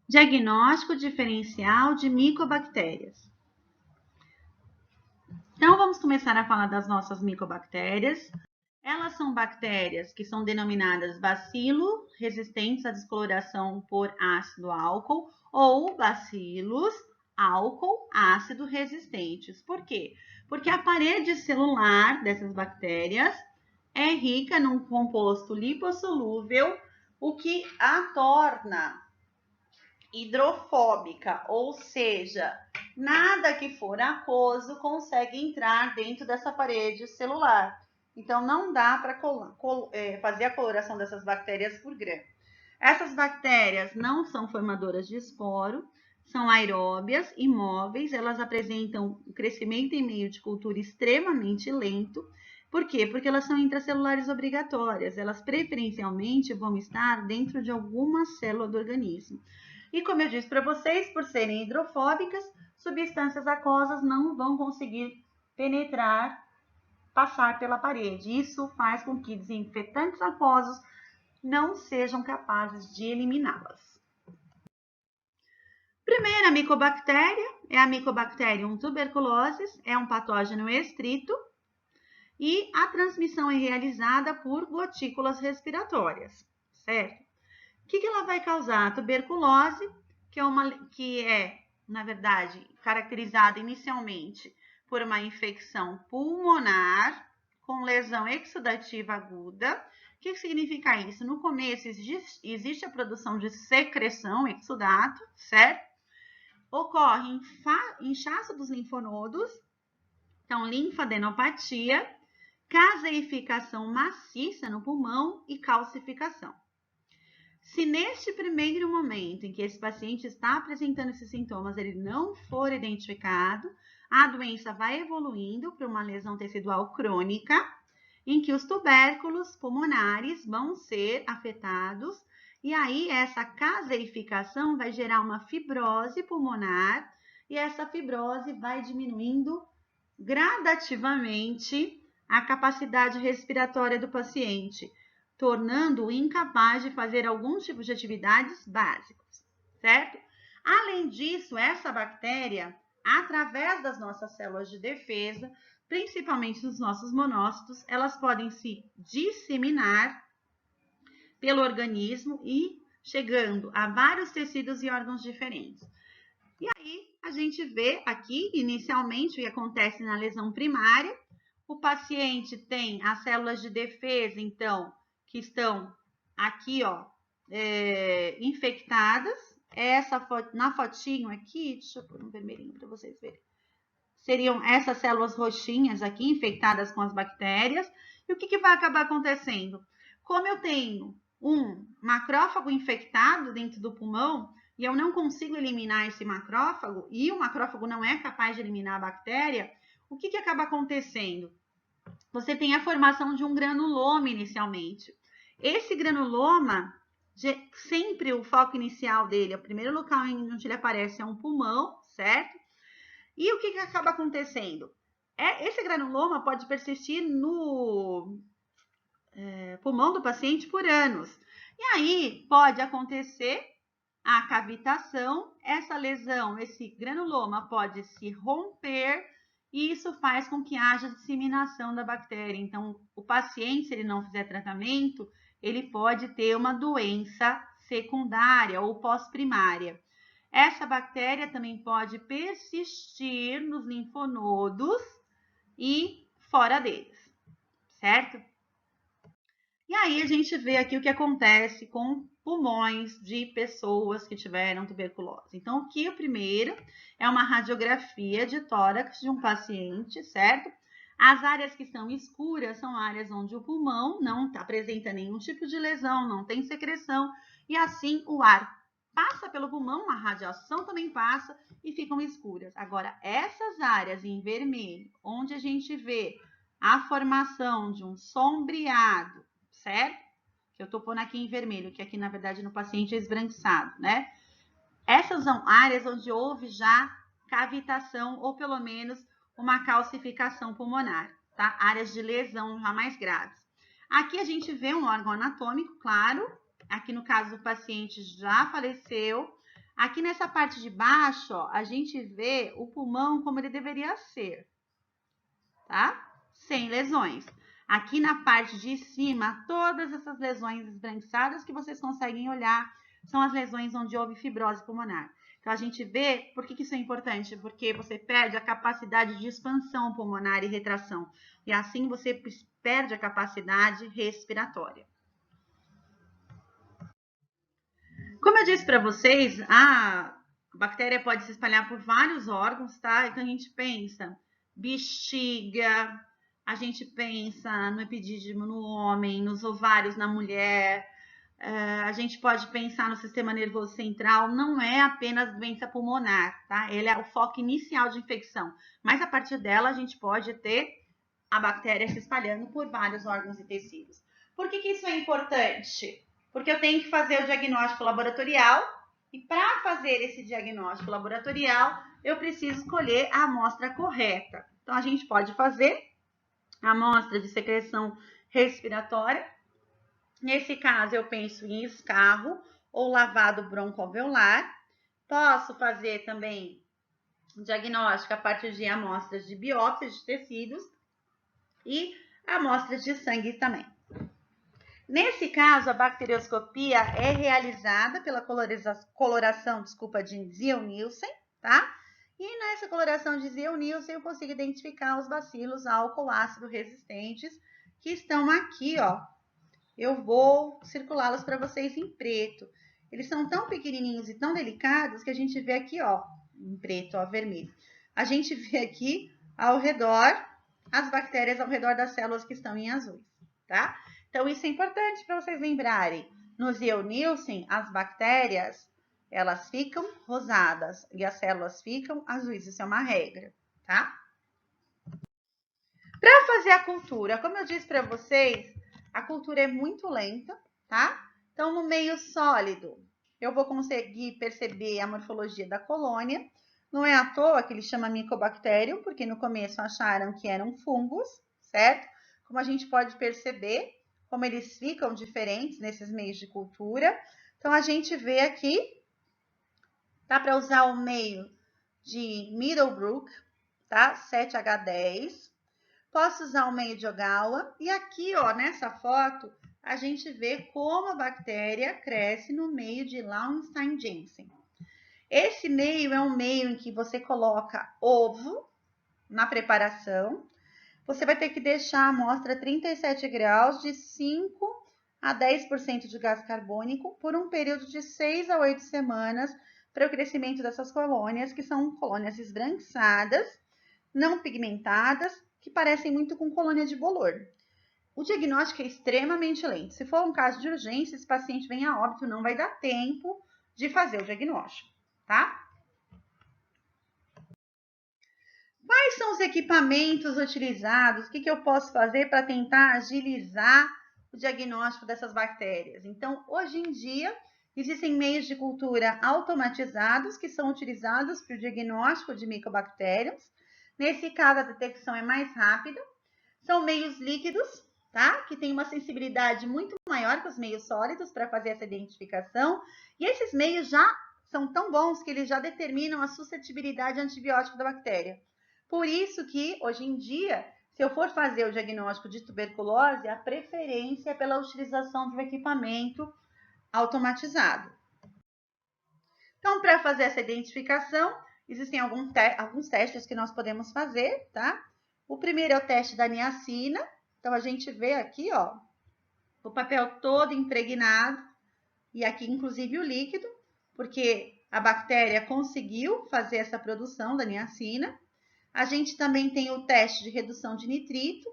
Diagnóstico diferencial de micobactérias. Então, vamos começar a falar das nossas micobactérias. Elas são bactérias que são denominadas bacilo resistentes à descoloração por ácido álcool ou bacilos álcool ácido resistentes. Por quê? Porque a parede celular dessas bactérias é rica num composto lipossolúvel, o que a torna hidrofóbica, ou seja, nada que for aquoso consegue entrar dentro dessa parede celular. Então, não dá para fazer a coloração dessas bactérias por grão. Essas bactérias não são formadoras de esporo, são aeróbias, imóveis, elas apresentam um crescimento em meio de cultura extremamente lento. Por quê? Porque elas são intracelulares obrigatórias, elas preferencialmente vão estar dentro de alguma célula do organismo. E como eu disse para vocês, por serem hidrofóbicas, substâncias aquosas não vão conseguir penetrar, passar pela parede. Isso faz com que desinfetantes aquosos não sejam capazes de eliminá-las. Primeira micobactéria é a Mycobacterium tuberculosis, é um patógeno estrito e a transmissão é realizada por gotículas respiratórias, certo? O que ela vai causar? A tuberculose, que é, na verdade, caracterizada inicialmente por uma infecção pulmonar com lesão exudativa aguda. O que significa isso? No começo existe a produção de secreção, exudato, certo? Ocorre inchaço dos linfonodos, então linfadenopatia, caseificação maciça no pulmão e calcificação. Se neste primeiro momento em que esse paciente está apresentando esses sintomas, ele não for identificado, a doença vai evoluindo para uma lesão tecidual crônica, em que os tubérculos pulmonares vão ser afetados, e aí essa caseificação vai gerar uma fibrose pulmonar, e essa fibrose vai diminuindo gradativamente a capacidade respiratória do paciente, tornando-o incapaz de fazer alguns tipos de atividades básicas, certo? Além disso, essa bactéria, através das nossas células de defesa, principalmente dos nossos monócitos, elas podem se disseminar pelo organismo e chegando a vários tecidos e órgãos diferentes. E aí, a gente vê aqui, inicialmente, o que acontece na lesão primária. O paciente tem as células de defesa, então, que estão aqui, ó, infectadas. Na fotinho aqui, deixa eu pôr um vermelhinho para vocês verem. Seriam essas células roxinhas aqui, infectadas com as bactérias. E o que vai acabar acontecendo? Como eu tenho um macrófago infectado dentro do pulmão, e eu não consigo eliminar esse macrófago, e o macrófago não é capaz de eliminar a bactéria, o que acaba acontecendo? Você tem a formação de um granuloma inicialmente. Esse granuloma, sempre o foco inicial dele, o primeiro local onde ele aparece é um pulmão, certo? E o que acaba acontecendo? Esse granuloma pode persistir no pulmão do paciente por anos. E aí pode acontecer a cavitação, essa lesão, esse granuloma pode se romper e isso faz com que haja disseminação da bactéria. Então, o paciente, se ele não fizer tratamento, ele pode ter uma doença secundária ou pós-primária. Essa bactéria também pode persistir nos linfonodos e fora deles, certo? E aí a gente vê aqui o que acontece com pulmões de pessoas que tiveram tuberculose. Então, aqui o primeiro é uma radiografia de tórax de um paciente, certo? As áreas que são escuras são áreas onde o pulmão não apresenta nenhum tipo de lesão, não tem secreção, e assim o ar passa pelo pulmão, a radiação também passa e ficam escuras. Agora, essas áreas em vermelho, onde a gente vê a formação de um sombreado, certo? Que eu tô pondo aqui em vermelho, que aqui na verdade no paciente é esbranquiçado, né? Essas são áreas onde houve já cavitação ou pelo menos uma calcificação pulmonar, tá? Áreas de lesão já mais graves. Aqui a gente vê um órgão anatômico, claro. Aqui no caso o paciente já faleceu. Aqui nessa parte de baixo, ó, a gente vê o pulmão como ele deveria ser, tá? Sem lesões. Aqui na parte de cima, todas essas lesões esbranquiçadas que vocês conseguem olhar são as lesões onde houve fibrose pulmonar. Então, a gente vê, por que isso é importante? Porque você perde a capacidade de expansão pulmonar e retração. E assim você perde a capacidade respiratória. Como eu disse para vocês, a bactéria pode se espalhar por vários órgãos, tá? Então, a gente pensa bexiga, a gente pensa no epidídimo no homem, nos ovários na mulher, a gente pode pensar no sistema nervoso central, não é apenas doença pulmonar, tá? Ele é o foco inicial de infecção, mas a partir dela a gente pode ter a bactéria se espalhando por vários órgãos e tecidos. Por que isso é importante? Porque eu tenho que fazer o diagnóstico laboratorial e para fazer esse diagnóstico laboratorial, eu preciso escolher a amostra correta. Então, a gente pode fazer a amostra de secreção respiratória. Nesse caso, eu penso em escarro ou lavado broncoalveolar. Posso fazer também diagnóstico a partir de amostras de biópsia de tecidos e amostras de sangue também. Nesse caso, a bacterioscopia é realizada pela coloração de Ziehl-Neelsen, tá? E nessa coloração de Ziehl-Neelsen eu consigo identificar os bacilos álcool ácido resistentes que estão aqui, ó. Eu vou circulá-los para vocês em preto. Eles são tão pequenininhos e tão delicados que a gente vê aqui, ó, em preto, ó, vermelho. A gente vê aqui ao redor as bactérias ao redor das células que estão em azuis, tá? Então, isso é importante para vocês lembrarem. No Ziehl-Neelsen, as bactérias, elas ficam rosadas e as células ficam azuis. Isso é uma regra, tá? Para fazer a cultura, como eu disse para vocês, a cultura é muito lenta, tá? Então, no meio sólido, eu vou conseguir perceber a morfologia da colônia. Não é à toa que ele chama Mycobacterium, porque no começo acharam que eram fungos, certo? Como a gente pode perceber, como eles ficam diferentes nesses meios de cultura. Então, a gente vê aqui, dá para usar o meio de Middlebrook, tá? 7H10. Posso usar o meio de Ogawa. E aqui, ó, nessa foto, a gente vê como a bactéria cresce no meio de Lauenstein-Janssen. Esse meio é um meio em que você coloca ovo na preparação. Você vai ter que deixar a amostra a 37 graus, de 5 a 10% de gás carbônico, por um período de 6 a 8 semanas, para o crescimento dessas colônias, que são colônias esbranquiçadas, não pigmentadas, que parecem muito com colônia de bolor. O diagnóstico é extremamente lento. Se for um caso de urgência, esse paciente vem a óbito, não vai dar tempo de fazer o diagnóstico, tá? Quais são os equipamentos utilizados? O que eu posso fazer para tentar agilizar o diagnóstico dessas bactérias? Então, hoje em dia, existem meios de cultura automatizados que são utilizados para o diagnóstico de micobactérias. Nesse caso, a detecção é mais rápida. São meios líquidos, tá? Que tem uma sensibilidade muito maior que os meios sólidos para fazer essa identificação. E esses meios já são tão bons que eles já determinam a suscetibilidade antibiótica da bactéria. Por isso que, hoje em dia, se eu for fazer o diagnóstico de tuberculose, a preferência é pela utilização de um equipamento automatizado. Então, para fazer essa identificação, existem alguns testes que nós podemos fazer, tá? O primeiro é o teste da niacina. Então, a gente vê aqui, ó, o papel todo impregnado e aqui, inclusive, o líquido, porque a bactéria conseguiu fazer essa produção da niacina. A gente também tem o teste de redução de nitrito.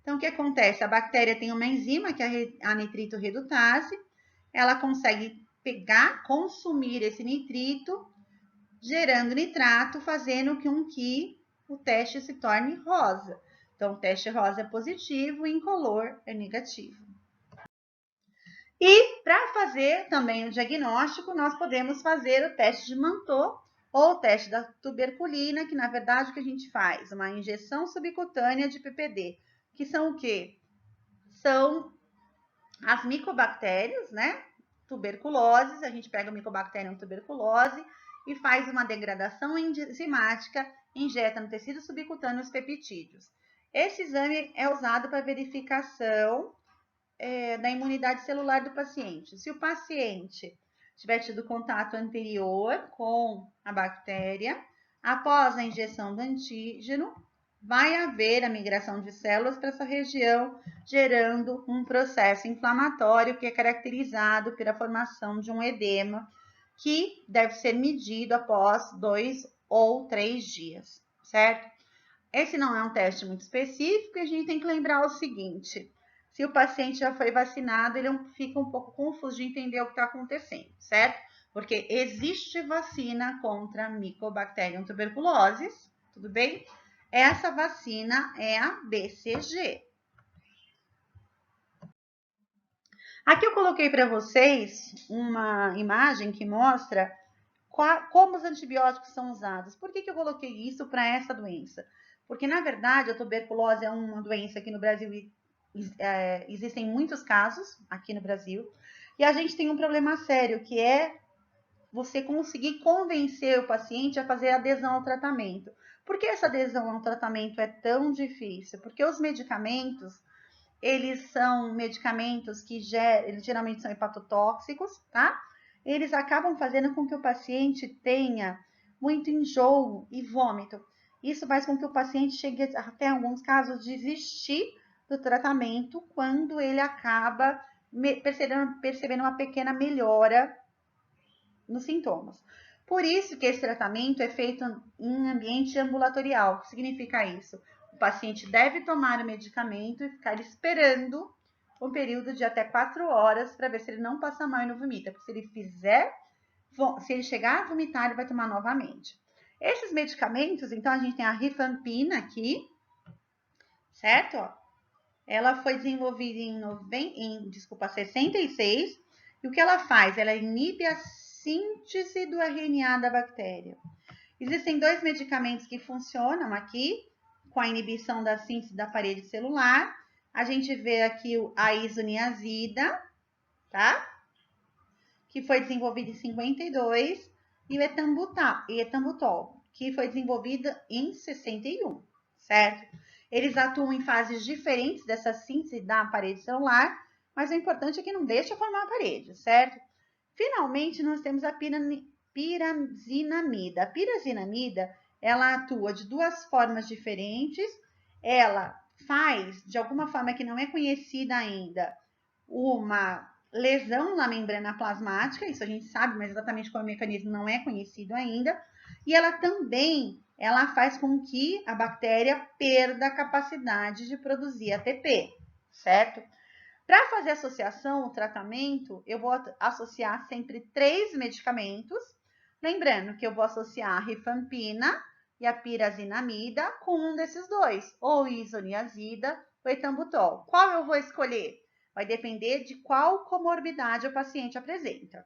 Então, o que acontece? A bactéria tem uma enzima, que é a nitrito redutase. Ela consegue pegar, consumir esse nitrito, gerando nitrato, fazendo com que o teste se torne rosa. Então, o teste rosa é positivo e incolor é negativo. E para fazer também o diagnóstico, nós podemos fazer o teste de Mantoux ou o teste da tuberculina, que na verdade o que a gente faz? Uma injeção subcutânea de PPD, que são o quê? São as micobactérias, né? tuberculose, a gente pega o Mycobacterium tuberculose e faz uma degradação enzimática, injeta no tecido subcutâneo os peptídeos. Esse exame é usado para verificação da imunidade celular do paciente. Se o paciente tiver tido contato anterior com a bactéria, após a injeção do antígeno, vai haver a migração de células para essa região, gerando um processo inflamatório que é caracterizado pela formação de um edema, que deve ser medido após 2 ou 3 dias, certo? Esse não é um teste muito específico e a gente tem que lembrar o seguinte: se o paciente já foi vacinado, ele fica um pouco confuso de entender o que está acontecendo, certo? Porque existe vacina contra Mycobacterium tuberculosis, tudo bem? Essa vacina é a BCG. Aqui eu coloquei para vocês uma imagem que mostra como os antibióticos são usados. Por que eu coloquei isso para essa doença? Porque, na verdade, a tuberculose é uma doença que no Brasil existem muitos casos aqui no Brasil. E a gente tem um problema sério, que é você conseguir convencer o paciente a fazer adesão ao tratamento. Por que essa adesão ao tratamento é tão difícil? Porque os medicamentos, eles são medicamentos que eles geralmente são hepatotóxicos, tá? Eles acabam fazendo com que o paciente tenha muito enjoo e vômito. Isso faz com que o paciente chegue até, em alguns casos, desistir do tratamento quando ele acaba percebendo uma pequena melhora nos sintomas. Por isso que esse tratamento é feito em ambiente ambulatorial. O que significa isso? O paciente deve tomar o medicamento e ficar esperando um período de até 4 horas para ver se ele não passa mal e não vomita. Porque se ele chegar a vomitar, ele vai tomar novamente. Esses medicamentos, então, a gente tem a rifampina aqui, certo? Ela foi desenvolvida em 66, e o que ela faz? Ela inibe a síntese do RNA da bactéria. Existem 2 medicamentos que funcionam aqui, com a inibição da síntese da parede celular. A gente vê aqui a isoniazida, tá? Que foi desenvolvido em 52, e o etambutol, que foi desenvolvido em 61, certo? Eles atuam em fases diferentes dessa síntese da parede celular, mas o importante é que não deixa formar a parede, certo? Finalmente, nós temos a pirazinamida. A pirazinamida, ela atua de 2 formas diferentes. Ela faz, de alguma forma que não é conhecida ainda, uma lesão na membrana plasmática, isso a gente sabe, mas exatamente qual é o mecanismo não é conhecido ainda. E ela também faz com que a bactéria perda a capacidade de produzir ATP, certo? Para fazer associação, o tratamento, eu vou associar sempre 3 medicamentos. Lembrando que eu vou associar a rifampina e a pirazinamida com um desses 2, ou isoniazida ou etambutol. Qual eu vou escolher? Vai depender de qual comorbidade o paciente apresenta.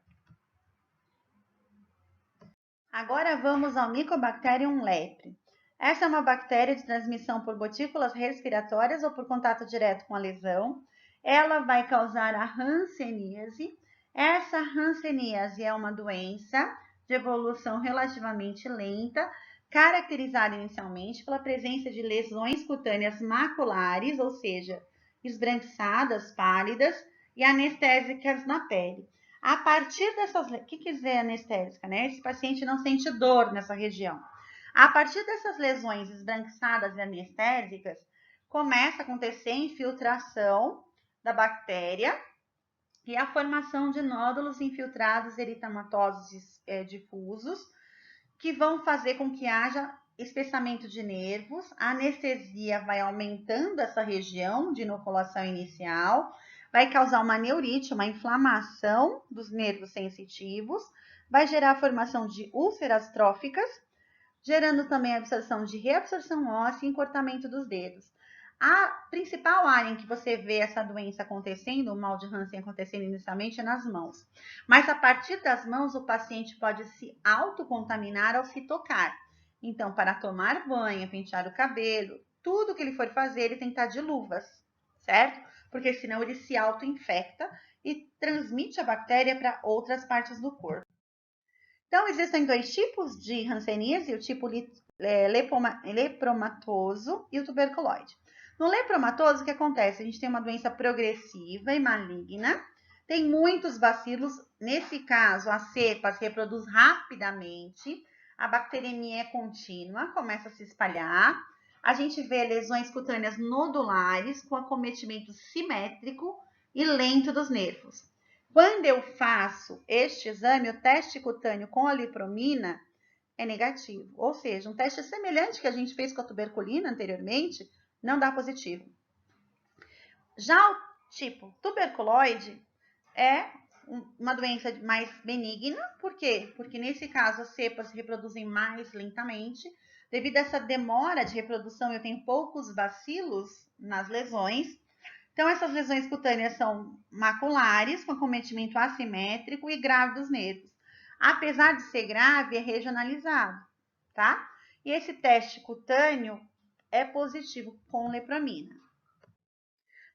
Agora vamos ao Mycobacterium lepre. Essa é uma bactéria de transmissão por gotículas respiratórias ou por contato direto com a lesão. Ela vai causar a hanseníase. Essa hanseníase é uma doença de evolução relativamente lenta, caracterizada inicialmente pela presença de lesões cutâneas maculares, ou seja, esbranquiçadas, pálidas e anestésicas na pele. A partir dessas... O que quer dizer anestésica, né? Esse paciente não sente dor nessa região. A partir dessas lesões esbranquiçadas e anestésicas, começa a acontecer infiltração da bactéria e a formação de nódulos infiltrados eritematosos difusos, que vão fazer com que haja espessamento de nervos. A anestesia vai aumentando essa região de inoculação inicial, vai causar uma neurite, uma inflamação dos nervos sensitivos, vai gerar a formação de úlceras tróficas, gerando também a absorção de reabsorção óssea e encurtamento dos dedos. A principal área em que você vê essa doença acontecendo, o mal de Hansen acontecendo inicialmente, é nas mãos. Mas a partir das mãos, o paciente pode se autocontaminar ao se tocar. Então, para tomar banho, pentear o cabelo, tudo que ele for fazer, ele tem que estar de luvas, certo? Porque senão ele se auto-infecta e transmite a bactéria para outras partes do corpo. Então, existem 2 tipos de hanseníase, o tipo lepromatoso e o tuberculoide. No lepromatoso, o que acontece? A gente tem uma doença progressiva e maligna, tem muitos bacilos, nesse caso, a cepa se reproduz rapidamente, a bacteremia é contínua, começa a se espalhar, a gente vê lesões cutâneas nodulares com acometimento simétrico e lento dos nervos. Quando eu faço este exame, o teste cutâneo com a lipromina é negativo. Ou seja, um teste semelhante que a gente fez com a tuberculina anteriormente, não dá positivo. Já o tipo tuberculoide é uma doença mais benigna. Por quê? Porque nesse caso as cepas se reproduzem mais lentamente. Devido a essa demora de reprodução, eu tenho poucos bacilos nas lesões. Então, essas lesões cutâneas são maculares, com acometimento assimétrico e grave dos nervos. Apesar de ser grave, é regionalizado, tá? E esse teste cutâneo é positivo com lepramina.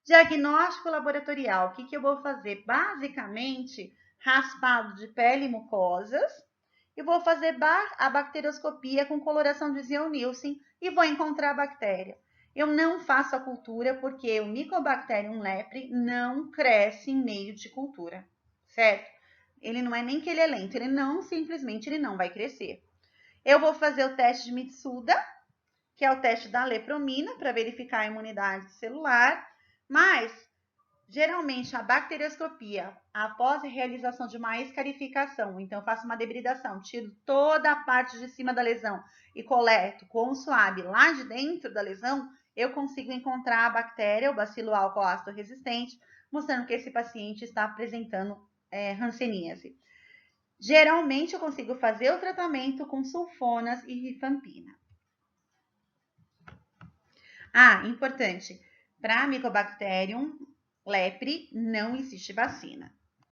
Diagnóstico laboratorial, o que eu vou fazer? Basicamente, raspado de pele e mucosas, e vou fazer a bacterioscopia com coloração de Ziel-Nielsen e vou encontrar a bactéria. Eu não faço a cultura porque o Mycobacterium lepre não cresce em meio de cultura, certo? Ele não é nem que ele é lento, ele não vai crescer. Eu vou fazer o teste de Mitsuda, que é o teste da lepromina, para verificar a imunidade celular, mas geralmente a bacterioscopia, após a realização de uma escarificação, então eu faço uma debridação, tiro toda a parte de cima da lesão e coleto com o suave lá de dentro da lesão, eu consigo encontrar a bactéria, o bacilo álcool-ácido resistente, mostrando que esse paciente está apresentando hanseníase. Geralmente eu consigo fazer o tratamento com sulfonas e rifampina. Importante, para Mycobacterium lepre não existe vacina.